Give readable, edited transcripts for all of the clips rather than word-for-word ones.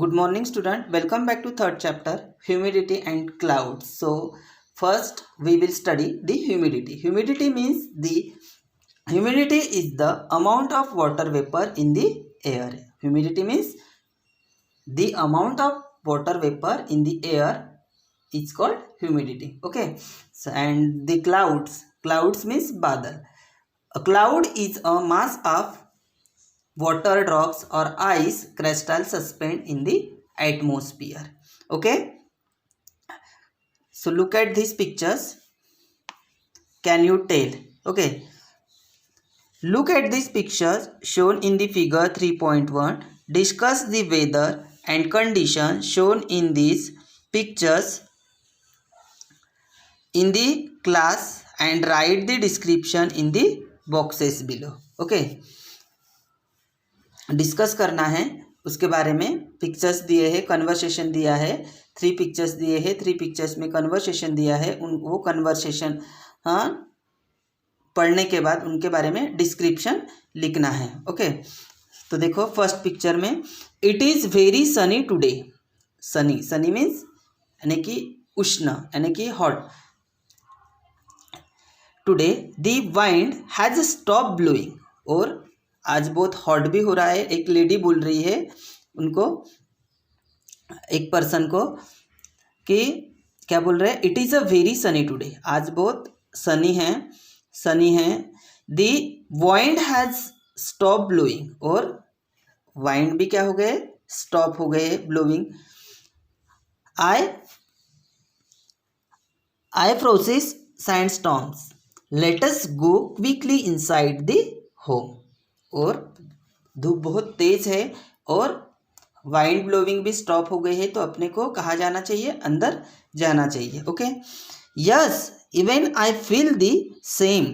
Good morning, student. Welcome back to third chapter, humidity and clouds. So, first we will study the humidity. Humidity is the amount of water vapor in the air. Humidity means the amount of water vapor in the air is called humidity. Okay. So, and the clouds means badal. A cloud is a mass of water drops or ice crystal suspend in the atmosphere. Okay, so look at these pictures. Can you tell? Okay, look at these pictures shown in the figure 3.1. Discuss the weather and conditions shown in these pictures in the class and write the description in the boxes below. Okay, discuss करना है उसके बारे में. Pictures दिए हैं, conversation दिया है, 3 pictures दिए हैं, 3 पिक्चर्स में कन्वर्सेशन दिया है. वो कन्वर्सेशन पढ़ने के बाद उनके बारे में डिस्क्रिप्शन लिखना है. ओके, तो देखो फर्स्ट पिक्चर में it is very Sunny today. Sunny means यानी कि उष्ण यानी कि hot. Today the wind has stop blowing. और आज बहुत हॉट भी हो रहा है. एक लेडी बोल रही है उनको, एक पर्सन को, कि क्या बोल रहे हैं, it is a very Sunny today. आज बहुत सनी है. दी वाइंड हैज़ स्टॉप ब्लोइंग. और वाइंड भी क्या हो गए, स्टॉप हो गए blowing. I process sand storms. Let us go quickly inside the home. और धूप बहुत तेज़ है और वाइंड ब्लोइंग भी स्टॉप हो गई है, तो अपने को कहाँ जाना चाहिए, अंदर जाना चाहिए. Okay, yes even I feel the same,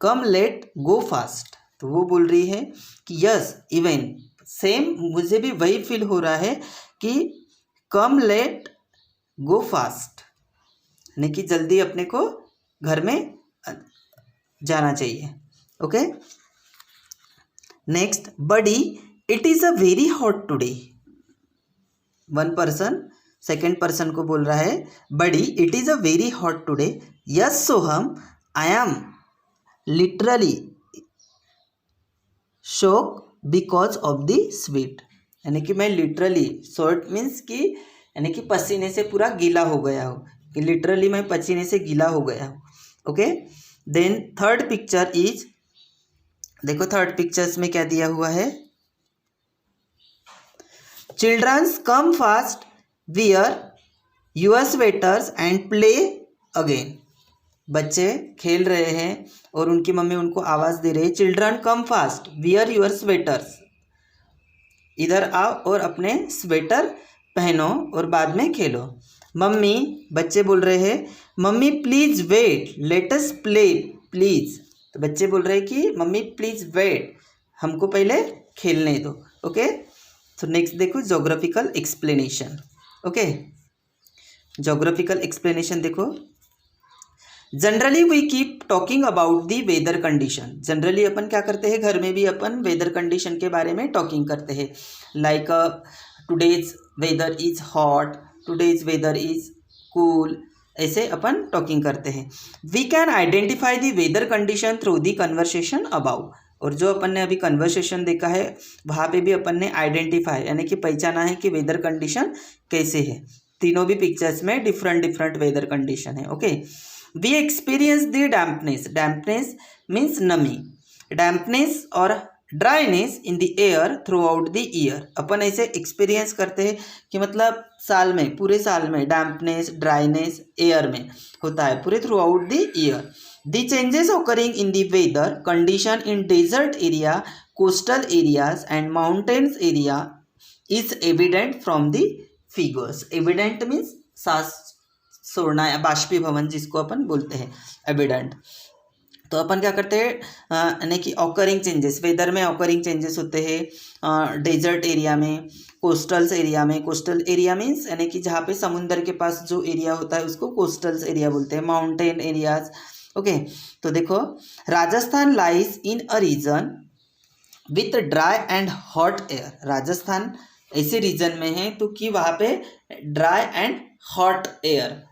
come let go fast. तो वो बोल रही है कि यस इवन सेम, मुझे भी वही फील हो रहा है कि कम लेट गो फास्ट यानी कि जल्दी अपने को घर में जाना चाहिए. Okay, next buddy it is a very hot today. One person second person को बोल रहा है, buddy it is a very hot today. Yes Soham I am literally shock because of the sweat. यानी कि मैं लिटरली, शॉर्ट मीन्स कि यानी कि पसीने से पूरा गीला हो गया हूँ, कि लिटरली मैं पसीने से गीला हो गया हूँ. Okay, then third picture is, देखो थर्ड पिक्चर्स में क्या दिया हुआ है, childrens come fast wear your sweaters and play again. बच्चे खेल रहे हैं और उनकी मम्मी उनको आवाज़ दे रही है, children come fast wear your sweaters. इधर आओ और अपने स्वेटर पहनो और बाद में खेलो. मम्मी, बच्चे बोल रहे हैं, mummy please wait let us play please. तो बच्चे बोल रहे हैं कि मम्मी प्लीज़ वेट, हमको पहले खेलने दो. ओके, तो नेक्स्ट देखो geographical explanation. Okay, geographical explanation देखो. Generally we keep talking about the weather condition. Generally अपन क्या करते हैं, घर में भी अपन वेदर कंडीशन के बारे में टॉकिंग करते हैं. Like today's weather is hot, today's weather is cool, ऐसे अपन टॉकिंग करते हैं. We can identify the weather condition through the conversation about. और जो अपन ने अभी कन्वर्सेशन देखा है वहाँ पे भी अपन ने आइडेंटिफाई यानी कि पहचाना है कि वेदर कंडीशन कैसे है. तीनों भी पिक्चर्स में डिफरेंट वेदर कंडीशन है. Okay, we experience the dampness. Dampness means नमी. डैम्पनेस और dryness in the air throughout the year. अपन ऐसे एक्सपीरियंस करते हैं कि मतलब साल में, पूरे साल में डैम्पनेस ड्राइनेस एयर में होता है, पूरे throughout the year. The changes occurring in the weather condition in desert area, coastal areas and mountains area is evident from the figures. Evident means सांस छोड़ना या बाष्पीभवन जिसको अपन बोलते हैं, एविडेंट. तो अपन क्या करते हैं, यानी कि ऑकरिंग चेंजेस, वेदर में ऑकरिंग चेंजेस होते हैं डेजर्ट एरिया में, कोस्टल्स एरिया में. कोस्टल एरिया मीन्स यानी कि जहाँ पे समुंदर के पास जो एरिया होता है उसको कोस्टल्स एरिया बोलते हैं. Mountain areas. ओके, तो देखो Rajasthan lies in a region with dry and hot air. Rajasthan ऐसे रीजन में है तो कि वहाँ पे ड्राई एंड हॉट एयर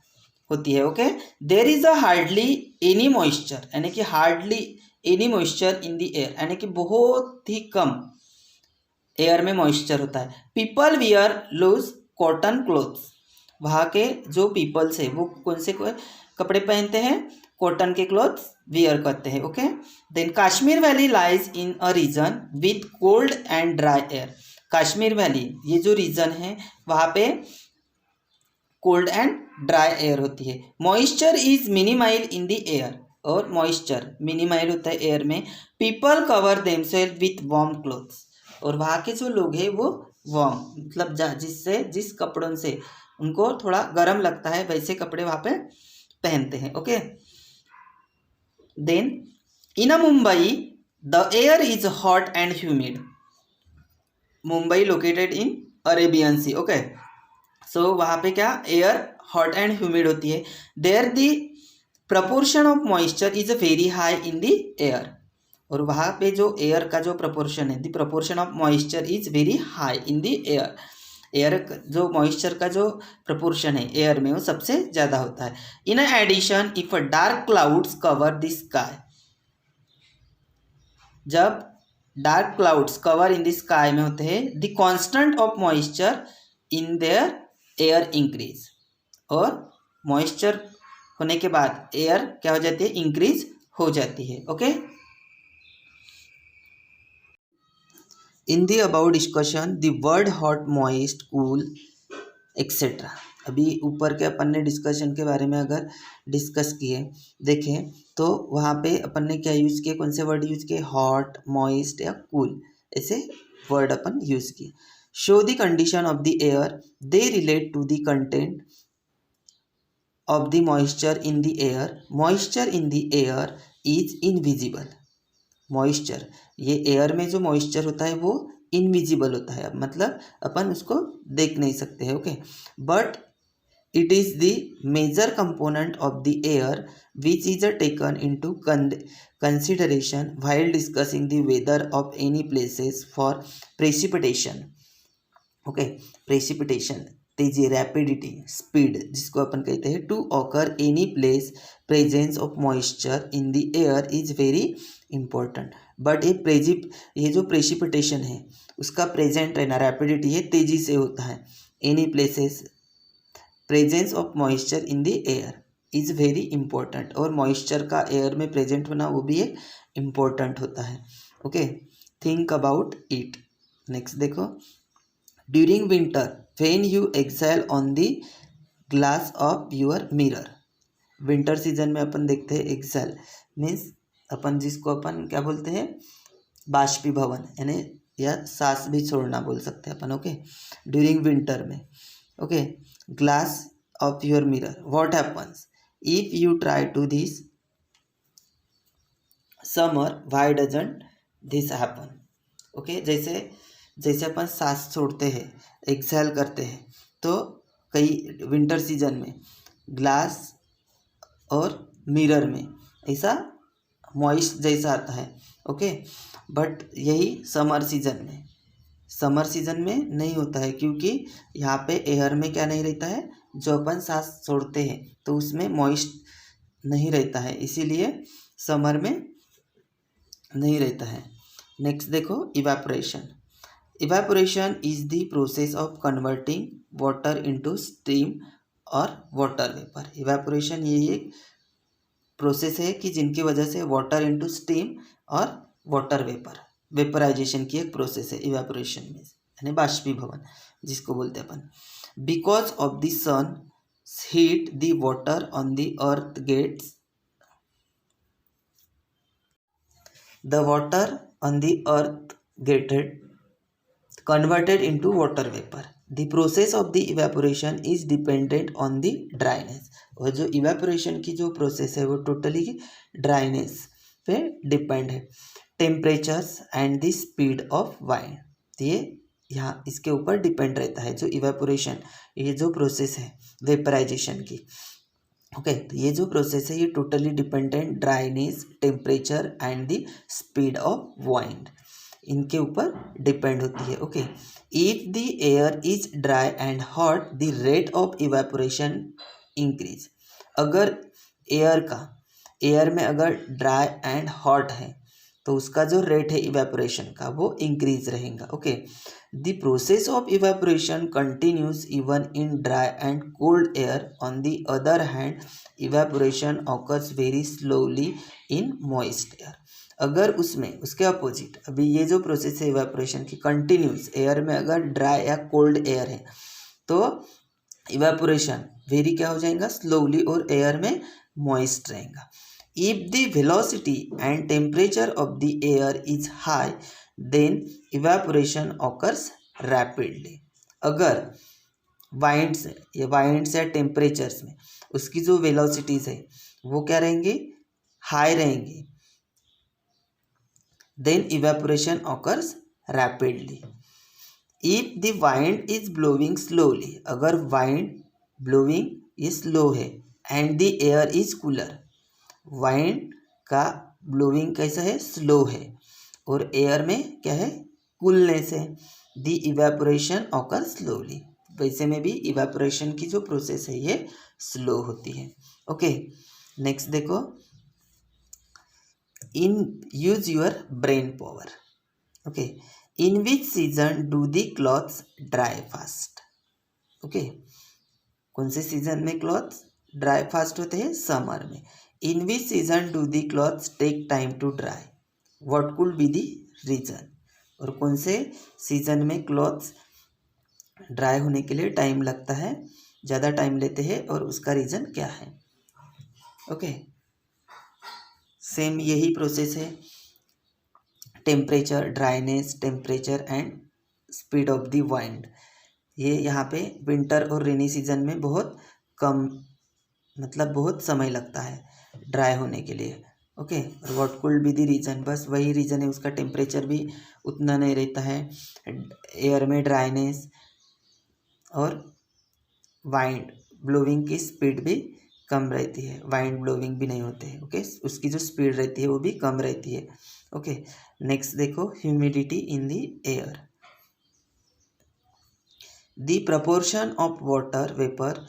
होती है। Okay, there is a hardly any moisture, यानी कि hardly any moisture in the air, यानी कि बहुत ही कम एयर में मॉइस्चर होता है। People wear loose cotton clothes, वहाँ के जो पीपल्स है वो कौन से कपड़े पहनते हैं, कॉटन के क्लॉथ्स वियर करते हैं। Okay, then Kashmir valley lies in a region with cold and dry air. Kashmir valley ये जो रीजन है वहाँ पे कोल्ड एंड ड्राई एयर होती है। Moisture is minimal in the air, और मॉइस्चर मिनिमाइल होता है एयर में। People cover themselves with warm clothes, और वहाँ के जो लोग हैं वो वार्म मतलब जिससे जिस कपड़ों से उनको थोड़ा गर्म लगता है वैसे कपड़े वहाँ पे पहनते हैं। Okay, then in a Mumbai the air is hot and humid. Mumbai located in Arabian sea. Okay, so वहाँ पे क्या एयर हॉट एंड ह्यूमिड होती है। There the proportion of moisture is very high in the air, और वहाँ पे जो air का जो प्रपोर्शन है, the proportion of moisture is very high in the air. Air जो मॉइस्चर का जो प्रपोर्शन है एयर में वो सबसे ज़्यादा होता है। In addition if dark clouds cover the sky, जब dark clouds cover in the sky में होते हैं, the constant of moisture in their air increase, और मॉइस्चर होने के बाद एयर क्या हो जाती है, इंक्रीज हो जाती है। Okay, in the about discussion the word hot moist cool etcetera. अभी ऊपर के अपन ने डिस्कशन के बारे में अगर डिस्कस किए देखें तो वहाँ पे अपन ने क्या यूज़ किए, कौन से वर्ड यूज़ किए, हॉट, मॉइस्ट या कूल, ऐसे वर्ड अपन यूज़ किए। Show the condition of the air, they relate to the content of the moisture in the air, moisture in the air is invisible. Moisture, ये air में जो moisture होता है वो इनविजिबल होता है, मतलब अपन उसको देख नहीं सकते हैं। Okay, but it is the major component of the air which is taken into consideration while discussing the weather of any places for precipitation. Okay, precipitation तेजी, रैपिडिटी, स्पीड जिसको अपन कहते हैं, to occur any place presence of moisture in the air is very important. But ये जो precipitation है उसका present रहना, रैपिडिटी है, तेजी से होता है। Any places presence of moisture in the air is very important, और मॉइस्चर का एयर में प्रेजेंट होना वो भी एक इम्पोर्टेंट होता है। Okay, think about it. Next देखो, during winter when you exhale on the glass of your mirror. Winter season में अपन देखते हैं एक्सेल मीन्स अपन जिसको अपन क्या बोलते हैं, बाष्पीभवन, यानी या सांस भी छोड़ना बोल सकते हैं अपन। ओके, ड्यूरिंग विंटर में। Okay, glass of your mirror, what happens if you try to this summer, why doesn't this happen. Okay, जैसे अपन सांस छोड़ते हैं, एक्सहेल करते हैं, तो कई विंटर सीजन में ग्लास और मिरर में ऐसा मॉइस्ट जैसा आता है। ओके, बट यही समर सीजन में नहीं होता है, क्योंकि यहाँ पे एयर में क्या नहीं रहता है, जो अपन सांस छोड़ते हैं तो उसमें मॉइस्ट नहीं रहता है, इसीलिए समर में नहीं रहता है। नेक्स्ट देखो, evaporation. Evaporation is the process of converting water into steam और वाटर वेपर। इवेपोरेशन ये एक प्रोसेस है कि जिनकी वजह से वाटर इनटू स्टीम और वाटर वेपर, वेपराइजेशन की एक प्रोसेस है इवेपोरेशन में, यानी बाष्पीभवन जिसको बोलते हैं अपन। Because of the sun heat the water on the earth gets the water on the earth getted converted into water vapor. The process of the evaporation is dependent on the dryness. और जो evaporation की जो process है वो totally dryness पे depend है। Temperatures and the speed of wind, ये यहाँ इसके ऊपर डिपेंड रहता है। जो evaporation, ये जो प्रोसेस है वेपराइजेशन की, ओके, तो ये जो प्रोसेस है ये totally dependent dryness, temperature and the speed of wind. इनके ऊपर डिपेंड होती है। Okay, if the air is dry and hot the rate of evaporation increase. अगर एयर में अगर ड्राई एंड हॉट है तो उसका जो रेट है इवेपोरेशन का वो इंक्रीज रहेगा। Okay, the process of evaporation continues even in dry and cold air. On the other hand evaporation occurs very slowly in moist air. अगर उसमें उसके अपोजिट अभी ये जो प्रोसेस है इवेपोरेशन की कंटिन्यूस एयर में अगर ड्राई या कोल्ड एयर है तो इवेपोरेशन वेरी क्या हो जाएगा स्लोली और एयर में मॉइस्ट रहेगा। If the velocity and temperature of the air is high then evaporation occurs rapidly. अगर वाइंड्स या टेम्परेचर्स में उसकी जो वेलोसिटीज है वो क्या रहेंगे हाई रहेंगी then evaporation occurs rapidly. If the wind is blowing slowly, अगर wind blowing is slow है and the air is cooler, wind का blowing कैसा है slow है और air में क्या है coolness है, the evaporation occurs slowly. वैसे में भी evaporation की जो process है ये slow होती है। ओके, नेक्स्ट देखो, in use your brain power. Okay, in which season do the clothes dry fast? Okay, कौन से सीजन में क्लॉथ्स ड्राई फास्ट होते हैं समर में। In which season do the clothes take time to dry, what could be the reason. और कौन से season में क्लॉथ्स ड्राई होने के लिए टाइम लगता है, ज़्यादा टाइम लेते हैं और उसका रीज़न क्या है। ओके, सेम यही प्रोसेस है, temperature, dryness, temperature and speed of the wind. ये यहाँ पे विंटर और रेनी सीजन में बहुत कम मतलब बहुत समय लगता है ड्राई होने के लिए। ओके, और what could be the reason, बस वही रीज़न है, उसका टेम्परेचर भी उतना नहीं रहता है, एयर में ड्राइनेस और वाइंड ब्लोइंग की स्पीड भी कम रहती है, वाइंड ब्लोइंग भी नहीं होते हैं। ओके, उसकी जो स्पीड रहती है वो भी कम रहती है। ओके, नेक्स्ट देखो, humidity in the air. The proportion of water vapour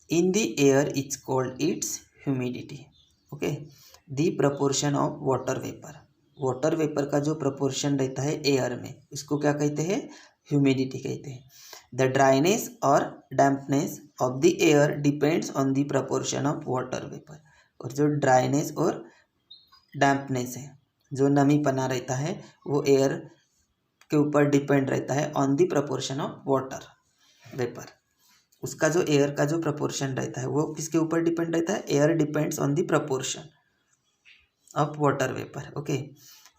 in the air is called its humidity. Okay, the proportion of water vapour का जो प्रपोर्शन रहता है एयर में उसको क्या कहते हैं, ह्यूमिडिटी कहते हैं। द ड्राइनेस और dampness of the air depends on the proportion of water vapour. और जो ड्राइनेस और डैम्पनेस है, जो नमीपना रहता है वो एयर के ऊपर डिपेंड रहता है on the proportion of water vapour. उसका जो एयर का जो प्रपोर्शन रहता है वो किसके ऊपर डिपेंड रहता है, air depends on the proportion of water vapour. Okay,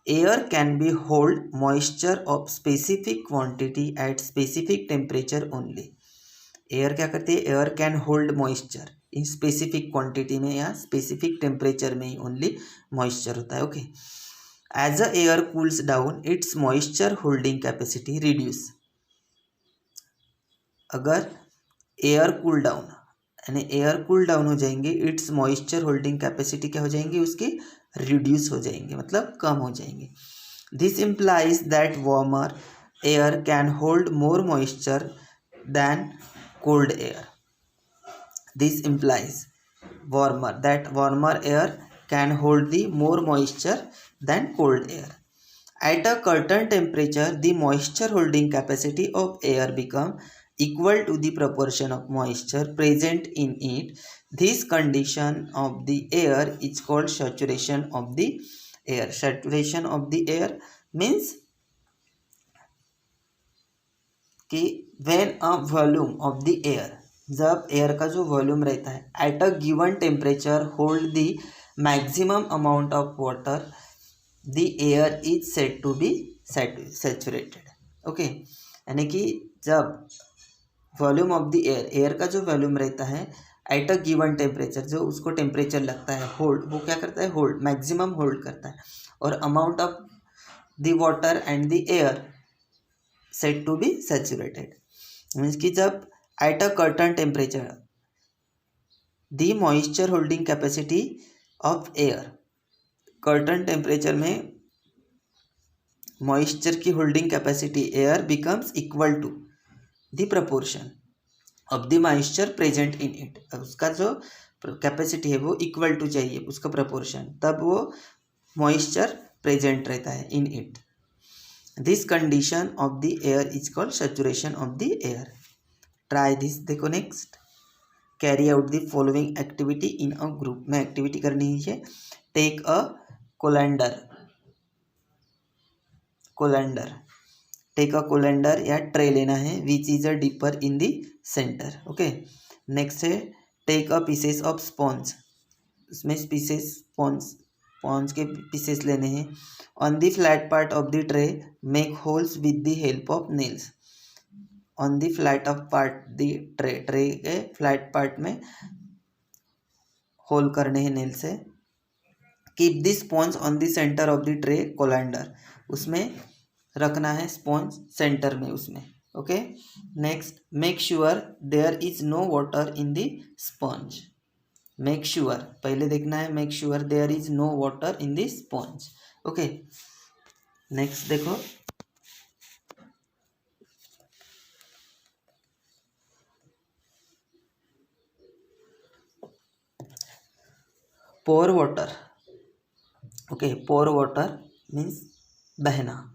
air can be hold moisture of specific quantity at specific temperature only. Air क्या करती है, air can hold moisture in specific quantity में या स्पेसिफिक टेम्परेचर में ही only moisture होता है। Okay, as a air cools down its moisture holding capacity reduce. अगर air cool down यानी एयर कूल डाउन हो जाएंगे, इट्स मॉइस्चर होल्डिंग कैपेसिटी क्या हो जाएंगी, उसकी रिड्यूस हो जाएंगे, मतलब कम हो जाएंगे। This implies that warmer air can hold more moisture than cold air. This implies warmer air can hold the more moisture than cold air. At a certain temperature, the moisture holding capacity of air become equal to the proportion of moisture present in it. This condition of the air is called saturation of the air. Saturation of the air means कि when a volume of the air, जब air का जो volume रहता है at a given temperature hold the maximum amount of water, the air is said to be saturated. Okay, यानी कि जब volume of the air का जो वॉल्यूम रहता है एट अ गिवन टेम्परेचर, जो उसको टेम्परेचर लगता है होल्ड, वो क्या करता है, होल्ड मैक्सिमम होल्ड करता है। और amount of the water and the air said to be saturated means कि जब at a certain temperature the moisture holding capacity of air, certain temperature में मॉइस्चर की holding capacity air becomes equal to the proportion of the moisture present in it. उसका जो capacity है वो equal to चाहिए, उसका प्रपोर्शन, तब वो मॉइस्चर प्रेजेंट रहता है in it. This condition of the air is called saturation of the air. Try this. देखो next, carry out the following activity in a group. में एक्टिविटी करनी है। टेक अ कोलेंडर, टेक अ कोलेंडर या tray लेना है, which is a dipper in the centre. Okay, next है take a pieces of sponge, उसमें pieces sponge के pieces लेने हैं। On the flat part of the tray make holes with the help of nails. On the flat of part the tray के flat part में hole करने हैं nail से। Keep the sponge on the centre of the tray colander, उसमें रखना है sponge centre में उसमें। Okay, next make sure there is no water in the sponge. Make sure पहले देखना है, make sure there is no water in the sponge. Okay, next देखो, pour water. Okay, pour water means बहना।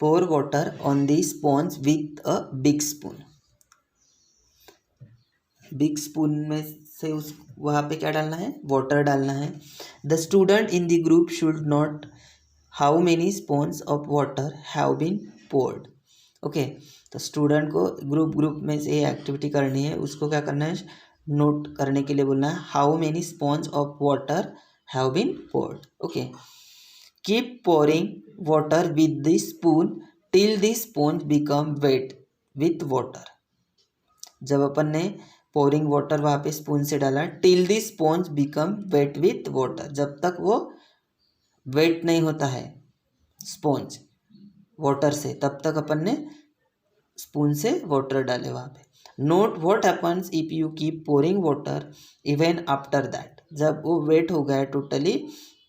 Pour water on the sponge with a big spoon. Big spoon में से उस वहाँ पे क्या डालना है, वाटर डालना है। The student in the group should note how many spoons of water have been poured. Okay, तो स्टूडेंट को ग्रुप में से ये एक्टिविटी करनी है, उसको क्या करना है, नोट करने के लिए बोलना है how many spoons of water have been poured. Okay, keep pouring water with the spoon till the sponge become wet with water. जब अपन ने पोरिंग वाटर वहाँ पे स्पून से डाला, till the sponge become wet with water, जब तक वो वेट नहीं होता है स्पॉन्ज वाटर से, तब तक अपन ने स्पून से वाटर डाले वहाँ पे। Note what happens if you keep pouring water even after that. जब वो वेट हो गया टोटली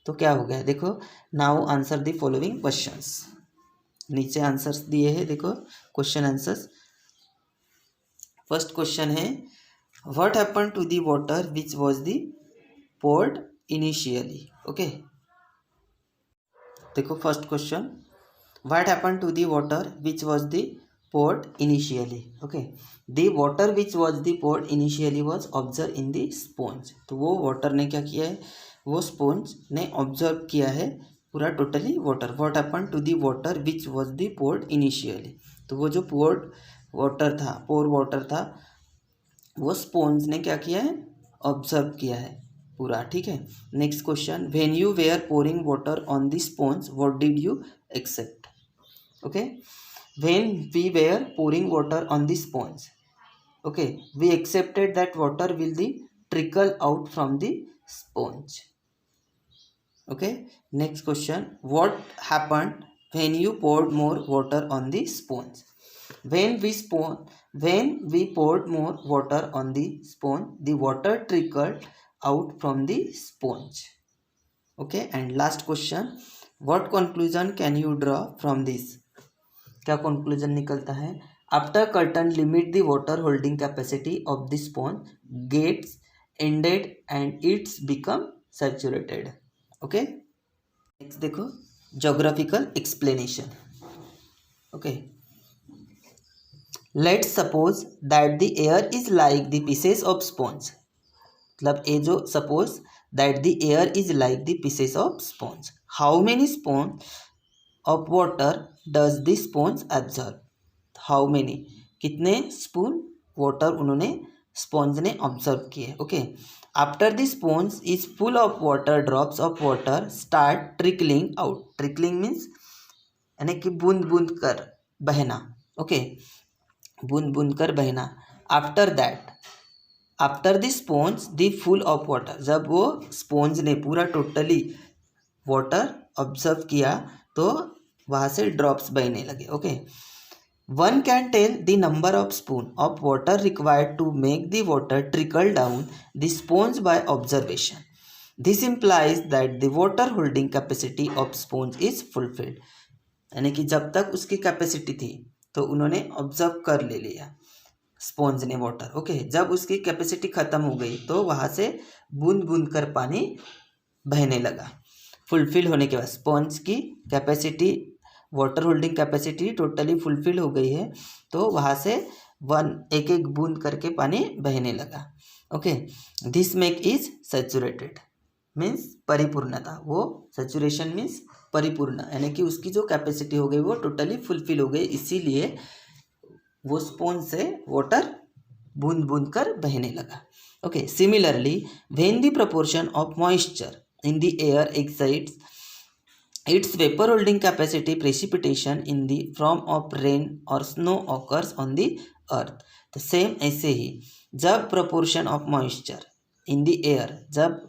तो क्या हो गया, देखो। Now answer the following questions. नीचे आंसर्स दिए हैं, देखो क्वेश्चन आंसर्स। फर्स्ट क्वेश्चन है what happen to the water which was the poured initially. Okay, देखो first question, what happen to the water which was the poured initially. Okay, the water which was the poured initially was observe in the sponge. तो वो water ने क्या किया है, वो sponge ने observe किया है पूरा totally water. What happen to the water which was the poured initially, तो वो जो पोर वाटर था वो स्पॉन्ज ने क्या किया है, ऑब्जर्व किया है पूरा। ठीक है, next question, when you were pouring water on the sponge what did you accept. Okay, when we were pouring water on the sponge, okay, we accepted that water will the trickle out from the sponge. Okay, next question, what happened when you poured more water on the sponge? When we poured more water on the sponge, the water trickled out from the sponge. Okay, and last question, what conclusion can you draw from this? क्या conclusion निकलता है, after curtain limit the water holding capacity of the sponge gets ended and it's become saturated. Okay, next देखो geographical explanation. Okay, let's suppose that the air is like the pieces of sponge. मतलब ये जो suppose that the air is like the pieces of sponge, how many sponge of water does the sponge absorb. How many, कितने spoon water उन्होंने sponge ने observe किए। Okay, after the sponge is full of water drops of water start trickling out. Trickling means यानी कि बूंद बूंद कर बहना। ओके, बूंद बूंद कर बहना। After that, after the sponge the full of water, जब वो स्पॉन्ज ने पूरा टोटली वाटर ऑब्जर्व किया तो वहाँ से ड्रॉप्स बहने लगे। Okay, one can tell the number of spoon of water required to make the water trickle down the sponge by observation. This implies that the water holding capacity of sponge is fulfilled. यानी कि जब तक उसकी capacity थी तो उन्होंने observe कर ले लिया स्पॉन्ज ने वाटर। ओके, जब उसकी कैपेसिटी ख़त्म हो गई तो वहाँ से बूंद बूंद कर पानी बहने लगा। फुलफिल होने के बाद स्पॉन्ज की capacity, water holding capacity totally fulfil हो गई है, तो वहाँ से एक एक बूंद करके पानी बहने लगा। Okay, this make is saturated means परिपूर्णता। वो सैचुरेशन मीन्स परिपूर्ण, यानी कि उसकी जो कैपेसिटी हो गई वो टोटली फुलफिल हो गई, इसीलिए वो स्पॉन्ज से वाटर बूंद बूंद कर बहने लगा। Okay, similarly when the proportion of moisture in the air exceeds its vapor holding capacity, precipitation in the form of rain or snow occurs on the earth। तो सेम ऐसे ही जब proportion of moisture in the air, जब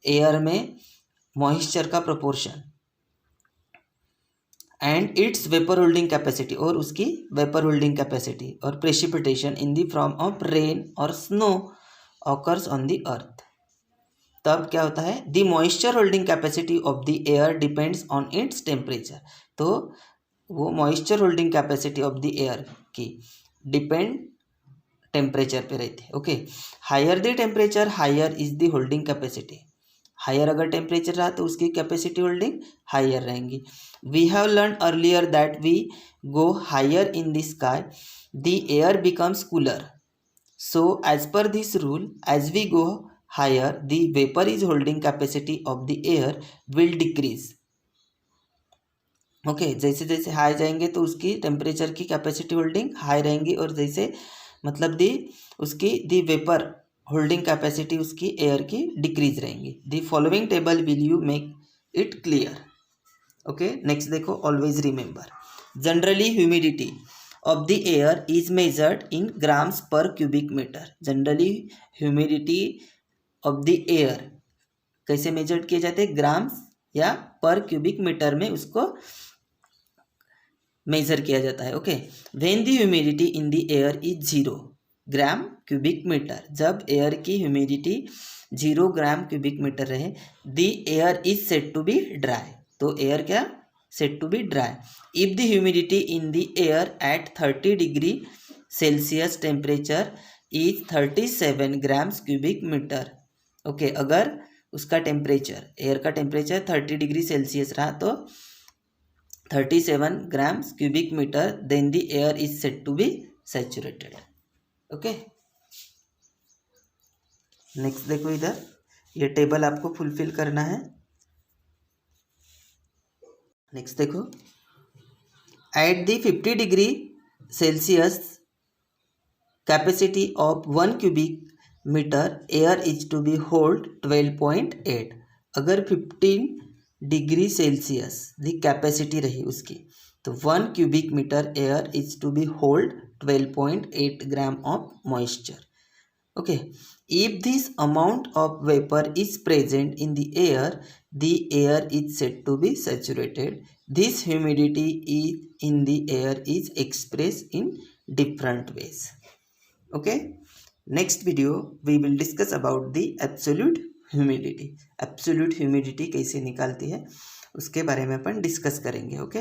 air में moisture का proportion and its vapor holding capacity, और उसकी vapor holding capacity और precipitation in the form of rain or snow occurs on the earth, तब क्या होता है, the moisture holding capacity of the air depends on its temperature. तो वो moisture holding capacity of the air की depend temperature पे रहती है। Okay, higher the temperature higher is the holding capacity. Higher अगर टेम्परेचर रहा तो उसकी कैपेसिटी होल्डिंग हायर रहेंगी। We have learn earlier that we go higher in the sky the air becomes cooler. So as per this rule as we go higher the vapor is holding capacity of the air will decrease। Okay, जैसे जैसे high जाएंगे तो उसकी temperature की capacity holding high रहेंगी, और जैसे मतलब उसकी दी वेपर होल्डिंग कैपेसिटी उसकी एयर की डिक्रीज रहेंगी। The following table will you make it clear. Okay, next देखो, always remember generally humidity of the air is measured in grams per cubic metre. Generally humidity of the air कैसे measure किए जाते हैं, grams या पर cubic metre में उसको major किया जाता है। Okay, when the humidity in the air is 0 gram cubic metre, जब एयर की ह्यूमिडिटी 0 ग्राम क्यूबिक मीटर रहे, the air is said to be dry. तो एयर क्या, said to be dry. If the humidity in the air at 30 degree Celsius temperature is 37 grams cubic metre. Okay, अगर उसका temperature, air का temperature 30 degree Celsius रहा तो 37 grams cubic metre, then the air is said to be saturated. Okay, next देखो, इधर ये table आपको fulfil करना है। नेक्स्ट देखो, at the 50 degree Celsius capacity of 1 cubic metre air is to be hold 12.8। अगर 15 डिग्री सेल्सियस दी capacity रही उसकी, तो 1 cubic metre air is to be hold 12.8 gram of moisture. Okay, if this amount of vapour is present in the air is said to be saturated. This humidity in the air is express in different ways. Okay, next video we will discuss about the absolute humidity. Absolute humidity कैसे निकालती है उसके बारे में अपन discuss करेंगे। Okay.